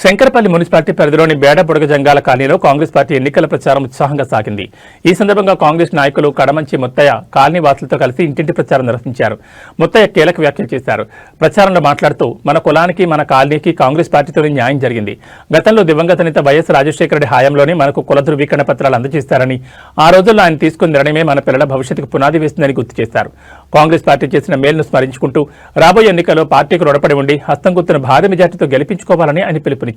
Shankarpally municipality పరిధిలోని బేడ బుడగ జంగాల కాలనీలో కాంగ్రెస్ పార్టీ ఎన్నికల ప్రచారం ఉత్సాహంగా సాగింది. ఈ సందర్భంగా కాంగ్రెస్ నాయకులు కడమంచి ముత్తయ్య కాలనీ వాసులతో కలిసి ఇంటింటి ప్రచారం నిర్వహించారు. ముత్తయ్య కీలక వ్యాఖ్యలు చేశారు. ప్రచారంలో మాట్లాడుతూ మన కులానికి మన కాలనీకి కాంగ్రెస్ పార్టీతోనే న్యాయం జరిగింది. గతంలో దివంగత నేత వైఎస్ రాజశేఖర రెడ్డి హయాంలోనే మనకు కుల ధృవీకరణ పత్రాలు అందజేస్తారని, ఆ రోజుల్లో ఆయన తీసుకున్న నిర్ణయమే మన పిల్లల భవిష్యత్తుకు పునాది వేస్తుందని గుర్తు చేశారు. కాంగ్రెస్ పార్టీ చేసిన మేలును స్మరించుకుంటూ రాబోయే ఎన్నికల్లో పార్టీకి రుణపడి ఉండి హస్తం గుర్తును భారీ మెజార్టీతో గెలిపించుకోవాలని ఆయన పిలుపునిచ్చారు.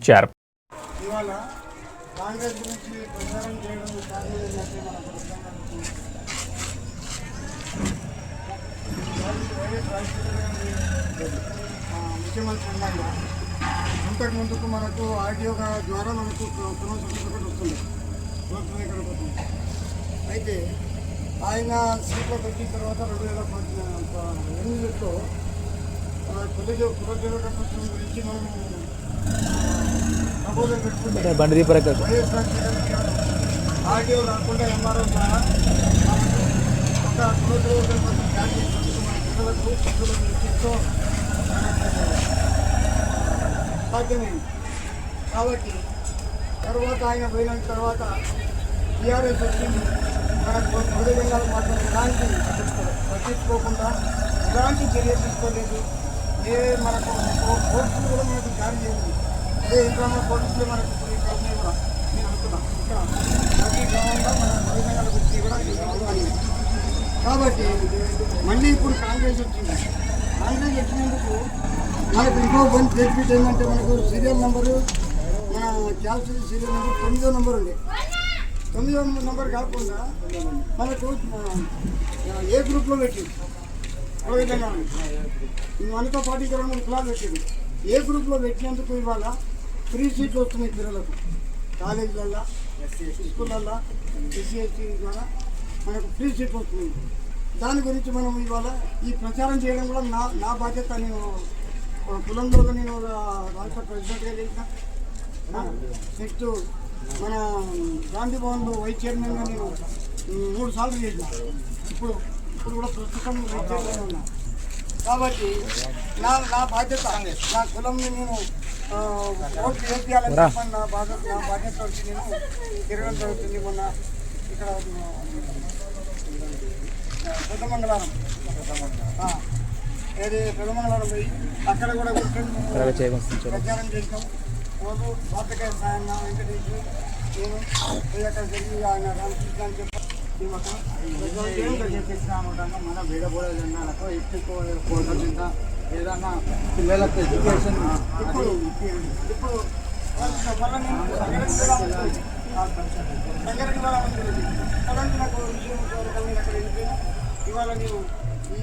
ఇంతకు ముందుకు మనకు ఆర్టీఓ ద్వారా మనకు సర్టిఫికెట్ వస్తుంది. అయితే ఆయన సీట్లో పెట్టిన తర్వాత 2008లో కులజీవ కట్టడం గురించి మనం ప్రపోజల్ పెట్టుకుంటే వైఎస్ ఆర్టీఓ రాకుండా ఎంఆర్ఓ ద్వారా ఒక కులజీవ ప్లాన్ చేసినందుకు మన పిల్లలకు సాధ్యమైంది. కాబట్టి తర్వాత ఆయన పోయిన తర్వాత టీఆర్ఎస్ వచ్చింది. మనకు హృదయంగా మాత్రం ఎలాంటి పట్టించుకోకుండా ఎలాంటి చర్య తీసుకోలేదు. మనకు కోర్టులు కూడా మనకు జారీ చేయలేదు. అదే ఇంకా కోర్టులు మనకు ఇప్పుడు ఈ కంపెనీ కూడా నేను అనుకున్నాను ఇక్కడ ప్రతి గ్రామంలో మన హృదయంగా గురించి కూడా అయింది. కాబట్టి మళ్ళీ ఇప్పుడు కాంగ్రెస్ వచ్చింది. కాంగ్రెస్ వచ్చినందుకు మనకు ఇంకో బెనిఫిట్ ఏంటంటే మనకు సీరియల్ నెంబరు మన క్యాస్ట్ సీరియల్ నెంబర్ 9వ నెంబర్ ఉంది. 9వ నెంబర్ కాకుండా మనకు ఏ గ్రూప్లో పెట్టింది ఒక విధంగా మనతో పాటు ఇక్కడ 3 కులాలు పెట్టింది. ఏ గ్రూప్లో పెట్టినందుకు ఇవాళ ఫ్రీ సీట్లు వస్తున్నాయి పిల్లలకు కాలేజీలల్లో స్కూళ్ళల్లో ఎస్సీ ద్వారా మనకు ఫ్రీ సీట్లు వస్తున్నాయి. దాని గురించి మనం ఇవాళ ఈ ప్రచారం చేయడం కూడా నా బాధ్యత. నేను కులంలో నేను రాష్ట్ర ప్రెసిడెంట్గా చేసిన, నెక్స్ట్ మన గాంధీ భవన్లో వైస్ చైర్మన్గా నేను 3 సార్లు చేసిన. ఇప్పుడు కూడా ప్రస్తుతం వైస్ చైర్మన్ ఉన్నా. కాబట్టి నా బాధ్యత, నా కులంని నేను ఓట్లు వేయాలని చెప్పని నా బాధ్యత వచ్చి నేను తిరగడం జరుగుతుంది. మొన్న ఇక్కడ పెద్దమంగళవారం పోయి అక్కడ కూడా ప్రచారం చేసినాం. రోజు పాతకాయ సాయం వెంకటేష్ నేను పోయి అక్కడ జరిగి ఆయన రామకృష్ణ అని చెప్పి మన బీడబోడ జనాలకు ఇంటికి ఏదన్నా పిల్లలకు ఎడ్యుకేషన్ ఇప్పుడు నాకు విషయం అక్కడ వెళ్ళిపోయినా ఇవాళ నేను ఈ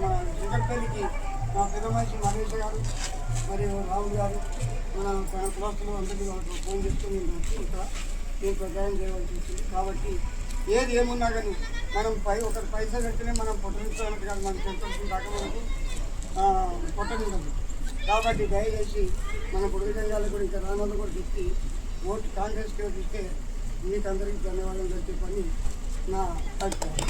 మన శంకరపల్లికి మా పెద్ద మనిషి మహేష్ గారు మరియు రాహుల్ గారు మన కులస్తులు అందరికీ ఫోన్ చేసుకుని నేను వచ్చి ఇక్కడ నేను ప్రచారం చేయవలసి వచ్చింది. కాబట్టి ఏది ఏమున్నా కానీ మనం ఒకరి పైసా కట్టినే మనం పొట్టనించాలంటే కాదు, మనం చెప్పాల్సిన దాకా మనకు పొట్టనించదు. కాబట్టి దయచేసి మన పొడిగంగాలు కూడా ఇంకా రామల్లో కూడా చెప్పి ఓటు కాంగ్రెస్కి ఇస్తే మీకు అందరికీ ధన్యవాదాలు చెప్పని నా అభిప్రాయం.